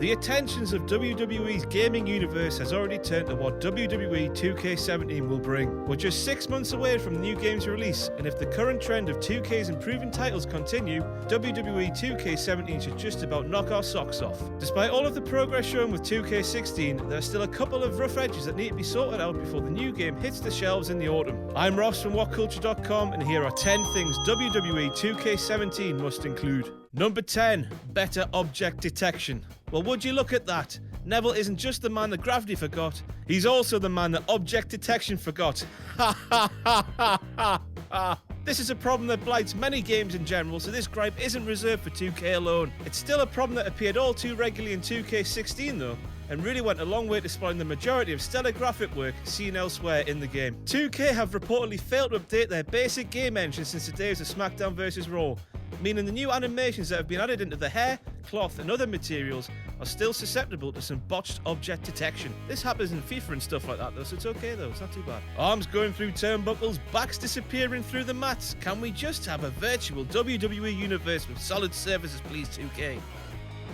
The attentions of WWE's gaming universe has already turned to what WWE 2K17 will bring. We're just 6 months away from the new game's release, and if the current trend of 2K's improving titles continue, WWE 2K17 should just about knock our socks off. Despite all of the progress shown with 2K16, there are still a couple of rough edges that need to be sorted out before the new game hits the shelves in the autumn. I'm Ross from WhatCulture.com, and here are 10 things WWE 2K17 must include. Number 10, better object detection. Well, would you look at that? Neville isn't just the man that gravity forgot, he's also the man that object detection forgot. Ha ha ha ha ha ha. This is a problem that blights many games in general, so this gripe isn't reserved for 2K alone. It's still a problem that appeared all too regularly in 2K16 though, and really went a long way to spoiling the majority of stellar graphic work seen elsewhere in the game. 2K have reportedly failed to update their basic game engine since the days of SmackDown vs. Raw, meaning the new animations that have been added into the hair, cloth and other materials are still susceptible to some botched object detection. This happens in FIFA and stuff like that though, so it's okay though, it's not too bad. Arms going through turnbuckles, backs disappearing through the mats. Can we just have a virtual WWE universe with solid services please, 2K?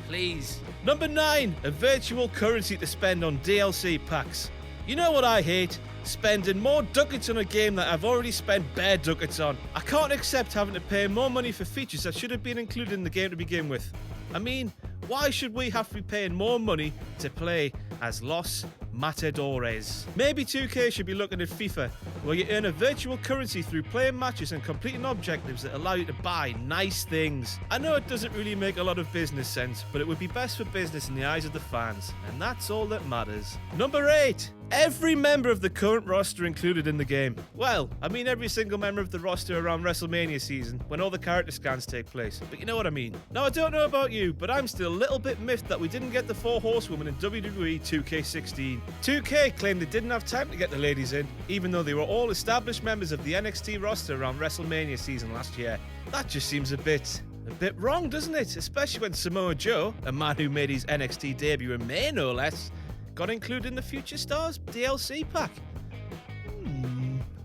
Please. Number 9, a virtual currency to spend on DLC packs. You know what I hate? Spending more ducats on a game that I've already spent bare ducats on. I can't accept having to pay more money for features that should have been included in the game to begin with. I mean, why should we have to be paying more money to play as Los Matadores? Maybe 2K should be looking at FIFA, where you earn a virtual currency through playing matches and completing objectives that allow you to buy nice things. I know it doesn't really make a lot of business sense, but it would be best for business in the eyes of the fans, and that's all that matters. Number 8. Every member of the current roster included in the game. Well, I mean every single member of the roster around WrestleMania season, when all the character scans take place, but you know what I mean. Now I don't know about you, but I'm still a little bit miffed that we didn't get the 4 horsewomen in WWE 2K16. 2K claimed they didn't have time to get the ladies in, even though they were all established members of the NXT roster around WrestleMania season last year. That just seems a bit wrong, doesn't it? Especially when Samoa Joe, a man who made his NXT debut in May no less, got included in the Future Stars DLC pack.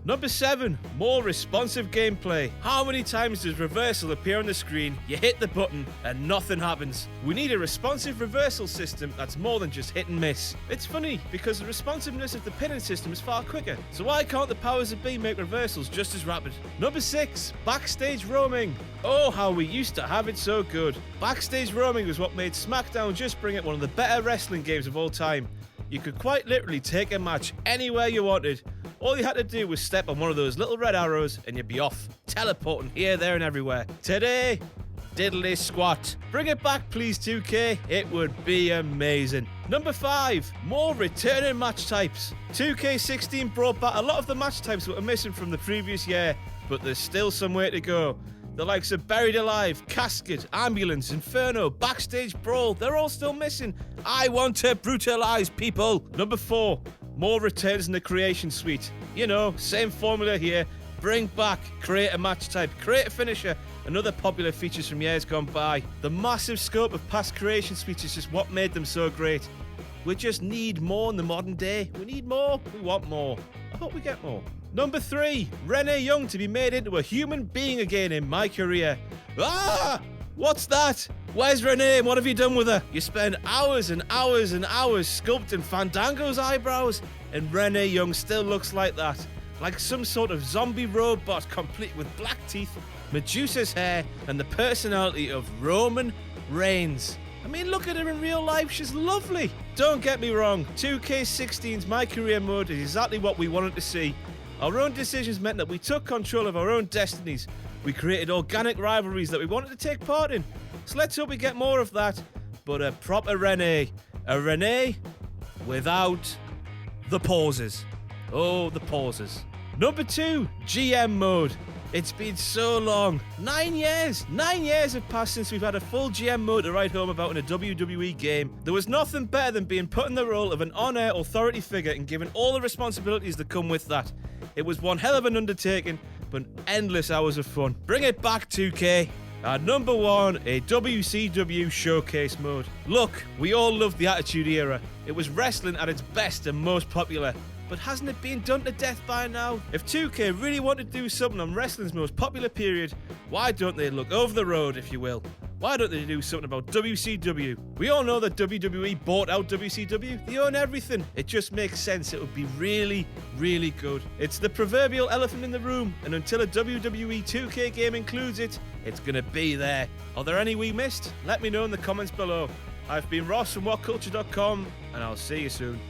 Number 7, more responsive gameplay. How many times does reversal appear on the screen, you hit the button, and nothing happens? We need a responsive reversal system that's more than just hit and miss. It's funny, because the responsiveness of the pinning system is far quicker, so why can't the powers that be make reversals just as rapid? Number 6, backstage roaming. Oh, how we used to have it so good. Backstage roaming was what made SmackDown just bring it one of the better wrestling games of all time. You could quite literally take a match anywhere you wanted. All you had to do was step on one of those little red arrows and you'd be off, teleporting here, there and everywhere. Today, diddly squat. Bring it back please 2K, it would be amazing. Number 5, more returning match types. 2K16 brought back a lot of the match types that were missing from the previous year, but there's still some way to go. The likes of Buried Alive, Casket, Ambulance, Inferno, Backstage Brawl, they're all still missing. I want to brutalize people. Number 4, more returns in the creation suite. You know, same formula here. Bring back, create a match type, create a finisher, and other popular features from years gone by. The massive scope of past creation suites is just what made them so great. We just need more in the modern day. We need more, we want more. I hope we get more. Number 3, Renee Young to be made into a human being again in my career. Ah! What's that? Where's Renee? What have you done with her? You spend hours and hours and hours sculpting Fandango's eyebrows, and Renee Young still looks like that. Like some sort of zombie robot complete with black teeth, Medusa's hair, and the personality of Roman Reigns. I mean, look at her in real life, she's lovely. Don't get me wrong, 2K16's My Career Mode is exactly what we wanted to see. Our own decisions meant that we took control of our own destinies. We created organic rivalries that we wanted to take part in. So let's hope we get more of that. But a proper Renee. A Renee without the pauses. Oh, the pauses. Number 2, GM mode. It's been so long. 9 years. 9 years have passed since we've had a full GM mode to write home about in a WWE game. There was nothing better than being put in the role of an on-air authority figure and given all the responsibilities that come with that. It was one hell of an undertaking, but endless hours of fun. Bring it back, 2K. At number 1, a WCW Showcase mode. Look, we all loved the Attitude Era. It was wrestling at its best and most popular. But hasn't it been done to death by now? If 2K really want to do something on wrestling's most popular period, why don't they look over the road, if you will? Why don't they do something about WCW? We all know that WWE bought out WCW. They own everything. It just makes sense. It would be really, really good. It's the proverbial elephant in the room, and until a WWE 2K game includes it, it's gonna be there. Are there any we missed? Let me know in the comments below. I've been Ross from WhatCulture.com, and I'll see you soon.